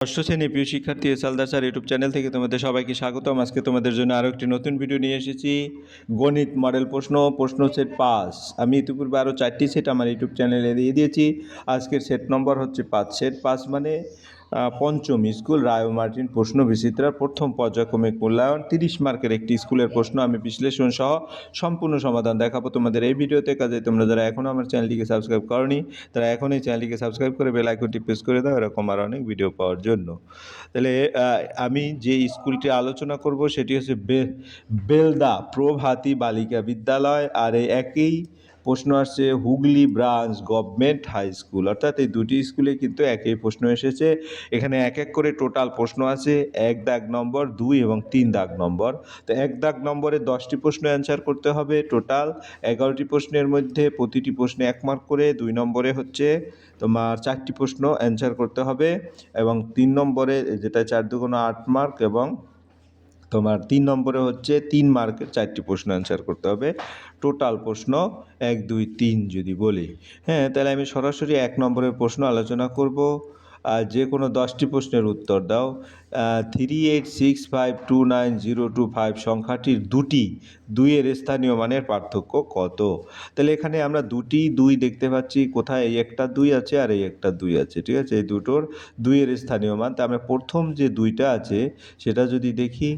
ষষ্ঠ শ্রেণীর প্রিয় শিক্ষার্থী এসালদার স্যার ইউটিউব চ্যানেল থেকে তোমাদের সবাইকে স্বাগতম। আজকে তোমাদের জন্য আরও একটি নতুন ভিডিও নিয়ে এসেছি। গণিত মডেল প্রশ্ন সেট 5। আমি ইতিপূর্বে আরও 4টি সেট আমার ইউটিউব চ্যানেলে দিয়ে দিয়েছি। আজকের সেট নম্বর হচ্ছে 5। সেট 5 মানে পঞ্চম স্কুল রায় ও মার্টিন প্রশ্ন বিচিত্রার প্রথম পর্যায়ক্রমিক মূল্যায়ন 30 মার্কের একটি স্কুলের প্রশ্ন। আমি বিশ্লেষণ সহ সম্পূর্ণ সমাধান দেখাবো তোমাদের এই ভিডিওতে। কাজে তোমরা যারা এখনও আমার চ্যানেলটিকে সাবস্ক্রাইব করনি তারা এখন এই চ্যানেলটিকে সাবস্ক্রাইব করে বেল আইকনটি প্রেস করে দাও এরকম আর অনেক ভিডিও পাওয়ার জন্য। তাহলে আমি যে স্কুলটি আলোচনা করব সেটি হচ্ছে বেলদা প্রভাতী বালিকা বিদ্যালয়। আর এই একই প্রশ্ন আসছে Hooghly branch government high school, অর্থাৎ এই দুটি স্কুলে কিন্তু একই প্রশ্ন এসেছে। এখানে এক এক করে টোটাল প্রশ্ন আছে, 1 দাগ নম্বর, 2 এবং 3 দাগ নম্বর। তো 1 দাগ নম্বরে 10টি প্রশ্ন অ্যান্সার করতে হবে। টোটাল 11টি প্রশ্নের মধ্যে প্রতিটি প্রশ্নে 1 মার্ক করে। 2 নম্বরে হচ্ছে তোমার 4টি প্রশ্ন অ্যান্সার করতে হবে এবং 3 নম্বরে যেটা 4 দুগুণ 8 মার্ক এবং তোমার 3 নম্বরে হচ্ছে 3 মার্কের 4টি প্রশ্ন অ্যান্সার করতে হবে। টোটাল প্রশ্ন 1 2 3 যদি বলি, হ্যাঁ, তাহলে আমি সরাসরি 1 নম্বরের প্রশ্ন আলোচনা করব। যে কোনো 10টি প্রশ্নের উত্তর দাও। 38652905 সংখ্যাটির দুইয়ের স্থানীয় মানের পার্থক্য কত? তাহলে এখানে আমরা দুটি 2 দেখতে পাচ্ছি। কোথায়? এই একটা 2 আছে আর এই একটা 2 আছে, ঠিক আছে? এই দুটোর 2-এর স্থানীয় মান। তা আমরা প্রথম যে 2টা আছে সেটা যদি দেখি,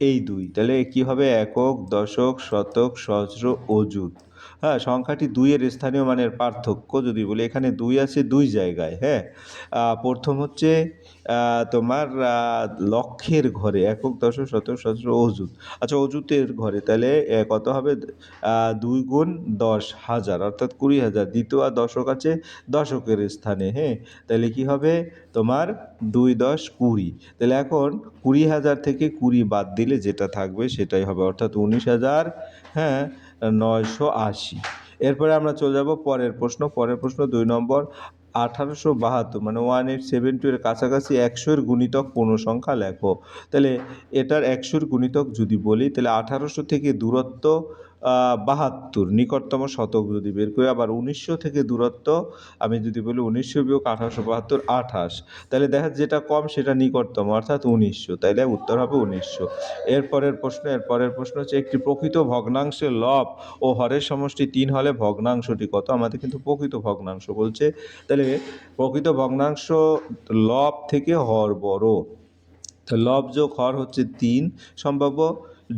এই 2, তাহলে কী হবে? একক, দশক, শতক, সহস্র, অযুত। হ্যাঁ, সংখ্যাটি 2-এর স্থানীয় মানের পার্থক্য যদি বলি, এখানে 2 আছে 2 জায়গায়। হ্যাঁ, প্রথম হচ্ছে তোমার লক্ষের ঘরে, একক, দশক, শতক, সহস্র, অযুত। আচ্ছা, অযুতের ঘরে তাহলে কত হবে? 2 গুণ 10,000 অর্থাৎ 20,000। দ্বিতীয় আর দশক আছে দশকের স্থানে। হ্যাঁ, তাহলে কি হবে? তোমার 2 10 20। তাহলে এখন 20,000 থেকে 20 বাদ দিলে যেটা থাকবে সেটাই হবে, অর্থাৎ 19,000, হ্যাঁ, 980। এরপরে আমরা চলে যাব পরের প্রশ্ন 2 নম্বর। 1872 মানে 1872 এর কাছাকাছি 100-এর গুণিতক পূর্ণ সংখ্যা লেখো। তাহলে এটার 100-এর গুণিতক যদি বলি, তাহলে 1800 থেকে দূরত্ব 72, নিকটতম শতক যদি বের করি। আবার 1900 থেকে দূরত্ব আমি যদি বলি 1900 বিয়োগ 1872 28, তাহলে দেখা যেটা কম সেটা নিকটতম, অর্থাৎ 1900। তাইলে উত্তর হবে 1900। এরপরের প্রশ্ন হচ্ছে একটি প্রকৃত ভগ্নাংশের লব ও হরের সমষ্টি 3 হলে ভগ্নাংশটি কত? আমাদের কিন্তু প্রকৃত ভগ্নাংশ বলছে। তাহলে প্রকৃত ভগ্নাংশ লব থেকে হর বড়। তো লব যোগ হর হচ্ছে 3 সম্ভাব্য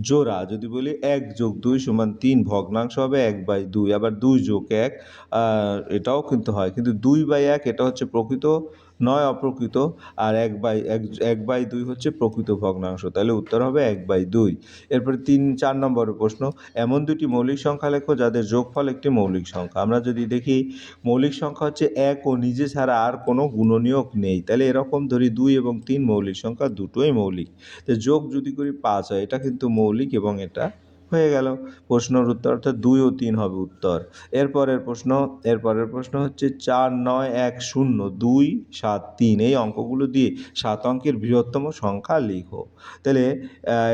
জোড়া। যদি বলি 1 যোগ 2 সমান 3, ভগ্নাংশ হবে 1/2। আবার 2 যোগ 1, এটাও কিন্তু হয়, কিন্তু 2/1 এটা হচ্ছে প্রকৃত নয় অপ্রকৃত, আর 1/2 হচ্ছে প্রকৃত ভগ্নাংশ। তাহলে উত্তর হবে 1/2। এরপরে 4 নম্বরের প্রশ্ন, এমন দুটি মৌলিক সংখ্যা লেখো যাদের যোগফল একটি মৌলিক সংখ্যা। আমরা যদি দেখি, মৌলিক সংখ্যা হচ্ছে 1 ও নিজে ছাড়া আর কোনো গুণনীয়ক নেই। তাহলে এরকম ধরি 2 এবং 3 মৌলিক সংখ্যা, দুটোই মৌলিক। তো যোগ যদি করি 5 হয়, এটা কিন্তু মৌলিক এবং এটা হয়ে গেল প্রশ্নের উত্তর, অর্থাৎ 2 ও 3 হবে উত্তর। এরপরের প্রশ্ন হচ্ছে 4 9 1 0 2 7 3, এই অঙ্কগুলো দিয়ে 7 অঙ্কের বৃহত্তম সংখ্যা লিখো। তাহলে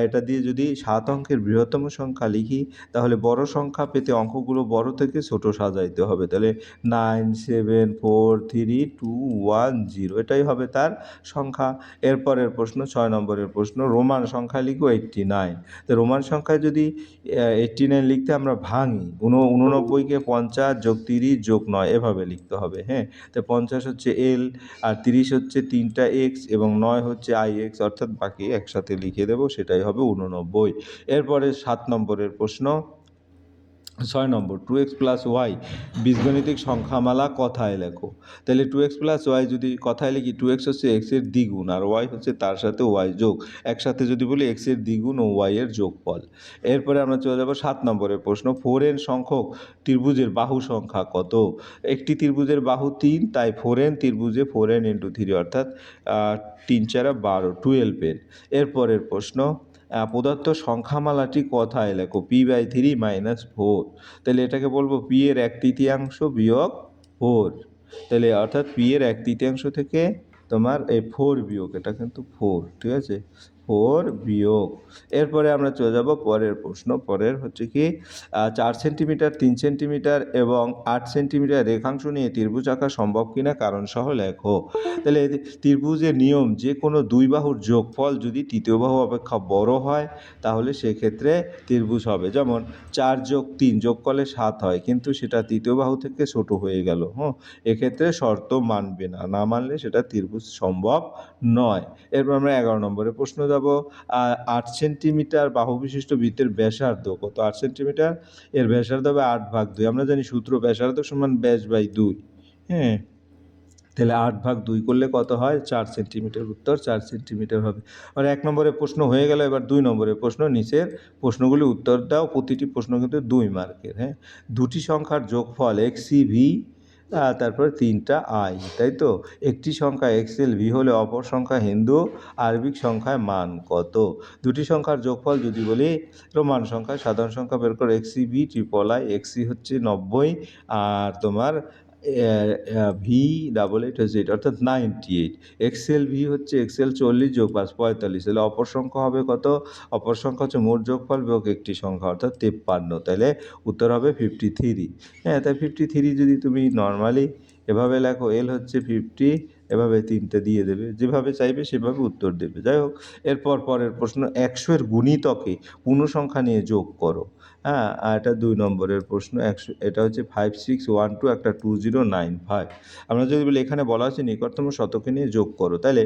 এটা দিয়ে যদি 7 অঙ্কের বৃহত্তম সংখ্যা লিখি, তাহলে বড় সংখ্যা পেতে অঙ্কগুলো বড় থেকে ছোট সাজাইতে হবে। তাহলে 9 7 4 3 2 1 0, এটাই হবে তার সংখ্যা। এরপরের প্রশ্ন 6 নম্বরের প্রশ্ন, রোমান সংখ্যা লিখো 89। তো রোমান সংখ্যায় যদি 89 লিখতে আমরা ভাঙি, 89কে 50 যোগ 30 যোগ 9 এভাবে লিখতে হবে। হ্যাঁ, তো 50 হচ্ছে এল, আর 30 হচ্ছে 3টা এক্স এবং 9 হচ্ছে IX, অর্থাৎ বাকি একসাথে লিখে দেব, সেটাই হবে 89। এরপরে 7 নম্বরের প্রশ্ন 6 নম্বর, 2x প্লাস ওয়াই বীজগণিতিক সংখ্যামালা কথায় লেখো। তাহলে 2x প্লাস ওয়াই যদি কথায় লিখি, 2x হচ্ছে এক্সের দ্বিগুণ আর ওয়াই হচ্ছে তার সাথে ওয়াই যোগ, একসাথে যদি বলি এক্সের দ্বিগুণ ও ওয়াইয়ের যোগফল। এরপরে আমরা চলে যাব 7 নম্বরের প্রশ্ন, 4n সংখ্যক ত্রিভুজের বাহু সংখ্যা কত? একটি ত্রিভুজের বাহু 3, তাই 4n ত্রিভুজে 4n × 3, অর্থাৎ 3 4 12, 12n। এরপরের প্রশ্ন, প্রদত্ত সংখ্যামালাটি কথায় লেখো। p/3 - 4, তাহলে এটাকে বলবো p এর 1/3 বিয়োগ 4। তাহলে অর্থাৎ p এর 1/3 থেকে তোমার এই 4 বিয়োগ, এটা কিন্তু 4, ঠিক আছে? 4 বিয়োগ, এরপরে আমরা চলে যাব পরের প্রশ্ন। পরের হচ্ছে কি 4 সেন্টিমিটার 3 সেন্টিমিটার এবং 8 সেন্টিমিটার রেখাংশ নিয়ে ত্রিভুজ আঁকা সম্ভব কিনা কারণ সহ লেখো। তাহলে ত্রিভুজের নিয়ম যে কোনো দুই বাহুর যোগফল যদি তৃতীয় বাহু অপেক্ষা বড় হয় তাহলে সেক্ষেত্রে ত্রিভুজ হবে। যেমন 4 যোগ 3 যোগ করলে 7 হয়, কিন্তু সেটা তৃতীয় বাহু থেকে ছোট হয়ে গেল। এক্ষেত্রে শর্ত মানবে না, না মানলে সেটা ত্রিভুজ সম্ভব নয়। এরপর আমরা 11 নম্বরের প্রশ্ন যাব। 8 সেন্টিমিটার বাহু বিশিষ্ট বৃত্তের ব্যাসার্ধ কত? 8 সেন্টিমিটার, এর ব্যাসার্ধ হবে 8/2। আমরা জানি সূত্র ব্যাসার্ধ সমান ব্যাস বাই 2। হ্যাঁ, তাহলে 8/2 করলে কত হয়? 4 সেন্টিমিটার। উত্তর 4 সেন্টিমিটার হবে। আর 1 নম্বরের প্রশ্ন হয়ে গেল। এবার 2 নম্বরের প্রশ্ন। নিচের প্রশ্নগুলি উত্তর দাও। প্রতিটি প্রশ্ন কিন্তু 2 মার্কের। দুটি সংখ্যার যোগফল XCV, তারপরে 3টা I, তাই তো? একটি সংখ্যা XLV হলে অপর সংখ্যা হিন্দু আরবিক সংখ্যায় মান কত? দুটি সংখ্যার যোগফল যদি বলি রোমান সংখ্যা, সাধারণ সংখ্যা বের করে XCV ট্রিপল I, XC হচ্ছে 90 আর তোমার V88 হচ্ছে 8, অর্থাৎ 98। XLV হচ্ছে XL 40 যোগ 5 45, তাহলে অপর সংখ্যা হবে কত? অপর সংখ্যা হচ্ছে মোট যোগফল বিয়োগ একটি সংখ্যা, অর্থাৎ 53। তাহলে উত্তর হবে 53। তাই 53 যদি তুমি নর্মালি এভাবে লেখো, L হচ্ছে 50, এভাবে 3টে দিয়ে দেবে, যেভাবে চাইবে সেভাবে উত্তর দেবে। যাই হোক, এরপর পরের প্রশ্ন। 100 গুণিতকে পূর্ণসংখ্যা নিয়ে যোগ করো। আর এটা 2 নম্বরের প্রশ্ন। 100, এটা হচ্ছে 5612, একটা 2095। আমরা যদি বলি এখানে বলা হচ্ছে নিকটতম শতকে নিয়ে যোগ করো, তাহলে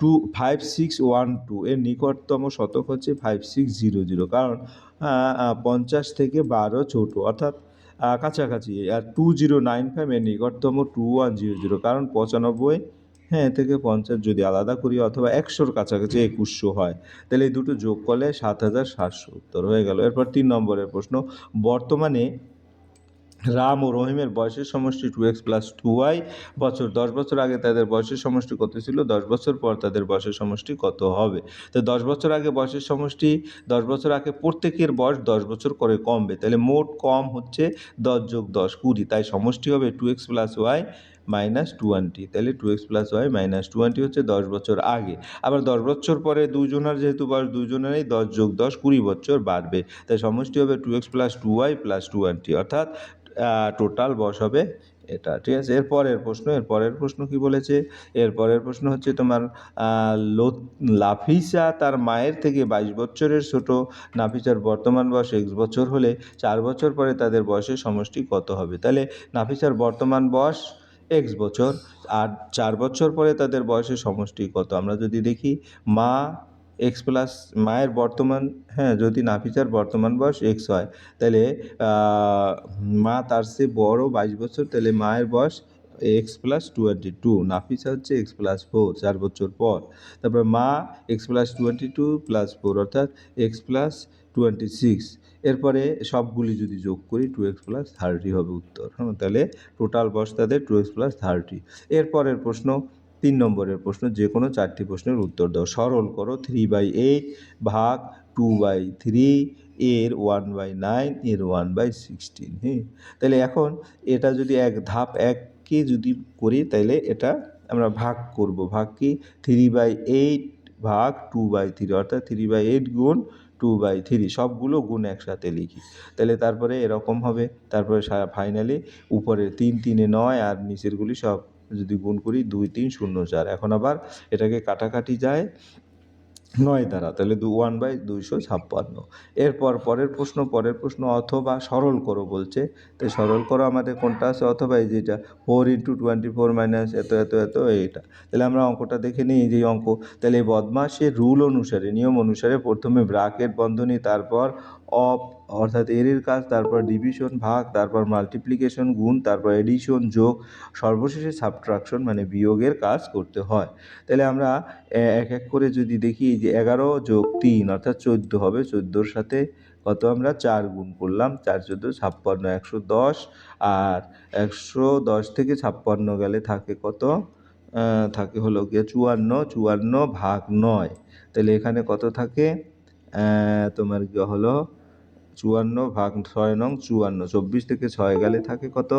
5612 এর নিকটতম শতক হচ্ছে 5600, কারণ 50 থেকে 12 ছোট, অর্থাৎ কাছাকাছি। আর 2095 এর নিকটতম 2100, কারণ 95 থেকে 50 যদি আলাদা করি, অথবা 100-র কাছাকাছি 2100 হয়, তাহলে এই দুটো যোগ করলে 7700 উত্তর হয়ে গেল। এরপর 3 নম্বরের প্রশ্ন। বর্তমানে রাম ও রহিমের বয়সের সমষ্টি 2x + 2y বছর। 10 বছর আগে তাদের বয়সের সমষ্টি কত ছিল? 10 বছর পর তাদের বয়সের সমষ্টি কত হবে? তো 10 বছর আগে বয়সের সমষ্টি, 10 বছর আগে প্রত্যেকের বয়স 10 বছর করে কমবে, তাহলে মোট কম হচ্ছে 10 যোগ 10 20, তাই সমষ্টি হবে 2x + y - 20। তাহলে 2x + y - 20 হচ্ছে 10 বছর আগে। আবার 10 বছর পরে দুজনের যেহেতু বয়স দুজনেরই 10 যোগ 10 20 বছর বাড়বে, তাই সমষ্টি হবে 2x + 2y + 20, অর্থাৎ টোটাল বয়স হবে এটা। ঠিক আছে, এরপরের প্রশ্ন কি বলেছে? এরপরের প্রশ্ন হচ্ছে তোমার লাফিসা তার মায়ের থেকে 22 বছরের ছোট। নাফিসার বর্তমান বয়স x বছর হলে 4 বছর পরে তাদের বয়সের সমষ্টি কত হবে? তাহলে নাফিসার বর্তমান বয়স x বছর, আর 4 বছর পরে তাদের বয়সের সমষ্টি কত? আমরা যদি দেখি, মা এক্স প্লাস মায়ের বর্তমান, যদি নাফিসার বর্তমান বয়স x হয়, তাহলে মা তার চেয়ে বড় 22 বছর, তাহলে মায়ের বয়স x + 22, নাফিসা হচ্ছে x + 4 4 বছর পর। তারপর মা x + 22 + 4, অর্থাৎ x + 26। এরপরে সবগুলি যদি যোগ করি 2x + 30 হবে উত্তর। তাহলে টোটাল বয়স তাদের 2x + 30। এরপরের প্রশ্ন 3 নম্বরের প্রশ্ন। যে কোনো 4টি প্রশ্নের উত্তর দাও। সরল করো। 3/8 ভাগ 2/3 এর 1/9 এর 1/16। তাহলে এখন এটা যদি ধাপ 1কে যদি করি, তাহলে এটা আমরা ভাগ করব। ভাগ কি? 3/8 ভাগ 2/3, অর্থাৎ 3/8 গুণ 2/3, সবগুলো গুণ একসাথে লিখি, তাহলে তারপরে এরকম হবে। তারপরে ফাইনালি উপরে 3 3 9, আর নিচেরগুলি সব যদি গুণ করি 2 3 0 4। এখন আবার এটাকে কাটাকাটি যায় 9 দ্বারা, তাহলে 1/256। এরপর পরের প্রশ্ন অথবা সরল করো বলছে। তাই সরল করো আমাদের কোনটা আছে? অথবা এই যেটা 4 × 24 - এত এত এত, এইটা। তাহলে আমরা অঙ্কটা দেখে নিই, এই যে অঙ্ক। তাহলে এই বদমাশের রুল অনুসারে, নিয়ম অনুসারে প্রথমে ব্র্যাকেট বন্ধনী, তারপর অফ অর্থাৎ এর কাজ, তারপর ডিভিশন ভাগ, তারপর মাল্টিপ্লিকেশন গুণ, তারপর এডিশন যোগ, সর্বশেষে সাবট্রাকশন মানে বিয়োগের কাজ করতে হয়। তাহলে আমরা এক এক করে যদি দেখি, যে 11 যোগ 3 অর্থাৎ 14 হবে। 14-র সাথে কত? আমরা 4 গুণ করলাম, 4 × 14 = 56, 110। আর 110 থেকে 56 গেলে থাকে কত? থাকে হলো গিয়ে 54, 54 ভাগ 9। তাহলে এখানে কত থাকে? তোমার কি হলো 54 ভাগ 6 নং 54, 24 থেকে 6 গেলে থাকে কত?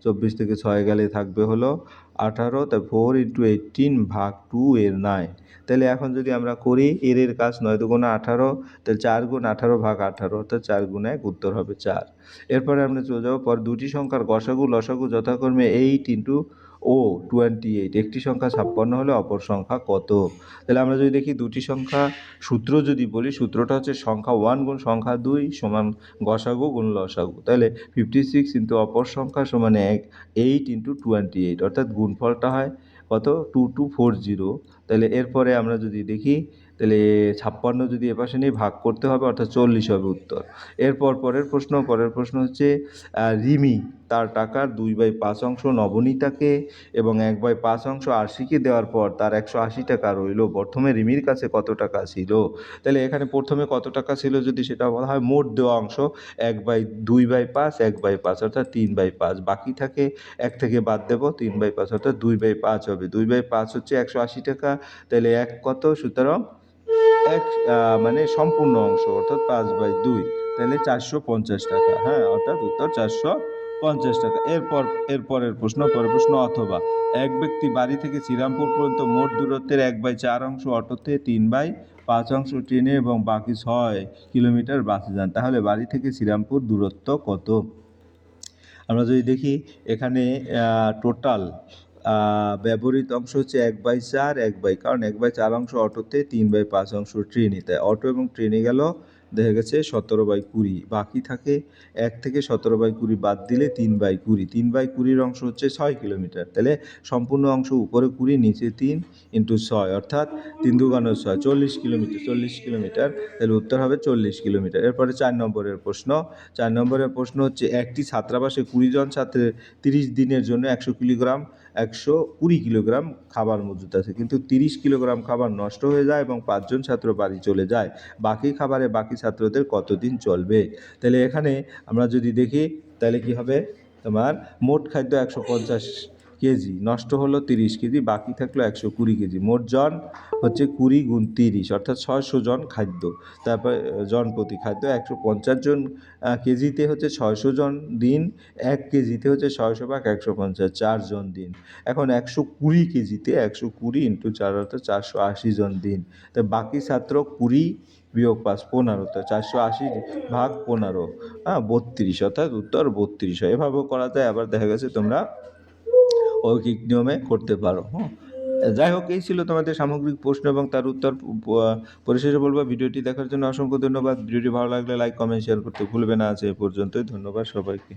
24 থেকে 6 গেলে থাকবে হলো 18, তাই 4 × 18 ভাগ 2 এর 9। তাহলে এখন যদি আমরা করি এর কাজ 9 দুগুণে 18, তাহলে 4 × 18 ভাগ 18, অর্থাৎ 4 × 1, উত্তর হবে 4। এরপরে আমরা চলে যাবো পর দুটি সংখ্যার গসাগু লসাগু যথাক্রমে 8 ও 28। একটি সংখ্যা 56 হলে অপর সংখ্যা কত? তাহলে আমরা যদি দেখি দুটি সংখ্যা সূত্র যদি বলি, সূত্রটা হচ্ছে সংখ্যা 1 গুণ সংখ্যা 2 সমান গসাগু গুণ লসাগু। তাহলে 56 × অপর সংখ্যা সমান 8 × 28, অর্থাৎ গুণফলটা হয় কত? 2240। তাহলে এরপরে আমরা যদি দেখি, তাহলে 56 যদি এপাশে নিয়ে ভাগ করতে হবে, অর্থাৎ 40 হবে উত্তর। এরপর পরের প্রশ্ন হচ্ছে রিমি তার টাকার 2/5 নবনীতাকে এবং 1/5 আরশিকে দেওয়ার পর তার 180 টাকা রইল। প্রথমে রিমির কাছে কত টাকা ছিল? তাহলে এখানে প্রথমে কত টাকা ছিল যদি সেটা বলা হয়, মোট দেওয়া অংশ 2/5, 1/5, অর্থাৎ 3/5। বাকি থাকে 1 থেকে বাদ দেব, 3/5, অর্থাৎ 2/5 হবে। 2/5 হচ্ছে 180 টাকা। তাহলে 1 কত? সুতরাং 1 মানে সম্পূর্ণ অংশ, অর্থাৎ 5/2। তাহলে 450 টাকা। হ্যাঁ, অর্থাৎ উত্তর 450 টাকা। পরের প্রশ্ন অথবা এক ব্যক্তি বাড়ি থেকে শ্রীরামপুর পর্যন্ত মোট দূরত্বের 1/4 অটোতে, 3/5 ট্রেনে এবং বাকি 6 কিলোমিটার বাসে যান। তাহলে বাড়ি থেকে শ্রীরামপুর দূরত্ব কত? আমরা যদি দেখি এখানে টোটাল ব্যবহৃত অংশ হচ্ছে 1/4, কারণ 1/4 অটোতে, 3/5 ট্রেনে। তাই অটো এবং ট্রেনে গেল দেখা গেছে 17/20। বাকি থাকে 1 থেকে 17/20 বাদ দিলে 3/20। 3/20 অংশ হচ্ছে 6 কিলোমিটার। তাহলে সম্পূর্ণ অংশ উপরে 20, নিচে 3 × 6, অর্থাৎ 3 × 6 = 40 কিলোমিটার। 40 কিলোমিটার, তাহলে উত্তর হবে 40 কিলোমিটার। এরপরে 4 নম্বরের প্রশ্ন হচ্ছে একটি ছাত্রাবাসে 20 জন ছাত্রের 30 দিনের জন্য 120 কিলোগ্রাম খাবার মজুত আছে, কিন্তু 30 কিলোগ্রাম খাবার নষ্ট হয়ে যায় এবং 5 জন ছাত্র বাড়ি চলে যায়। বাকি খাবারে বাকি ছাত্রদের কতদিন চলবে? তাহলে এখানে আমরা যদি দেখি, তাহলে কি হবে, তোমার মোট খাদ্য 150 কেজি, নষ্ট হলো 30 কেজি, বাকি থাকলো 120 কেজি। মোট জন হচ্ছে 20 × 30, অর্থাৎ 600 জন খাদ্য। তারপর জন প্রতি খাদ্য 150 জন কেজিতে হচ্ছে 600 জন দিন, 1 কেজিতে হচ্ছে 600 ভাগ 150, 4 জন দিন। এখন 120 কেজিতে 120 × 4, অর্থাৎ 480 জন দিন। তো বাকি ছাত্র 20 - 5 15, তো 480 ভাগ 15, 32, অর্থাৎ উত্তর 32 হয়। এভাবেও করা যায়, আবার দেখা গেছে তোমরা ঐকিক নিয়মে করতে পারো। যাই হোক, এই ছিল তোমাদের সামগ্রিক প্রশ্ন এবং তার উত্তর। পরিশেষে বলবো, ভিডিওটি দেখার জন্য অসংখ্য ধন্যবাদ। ভিডিওটি ভালো লাগলে লাইক, কমেন্ট, শেয়ার করতে ভুলবে না। আজ এ পর্যন্তই। ধন্যবাদ সবাইকে।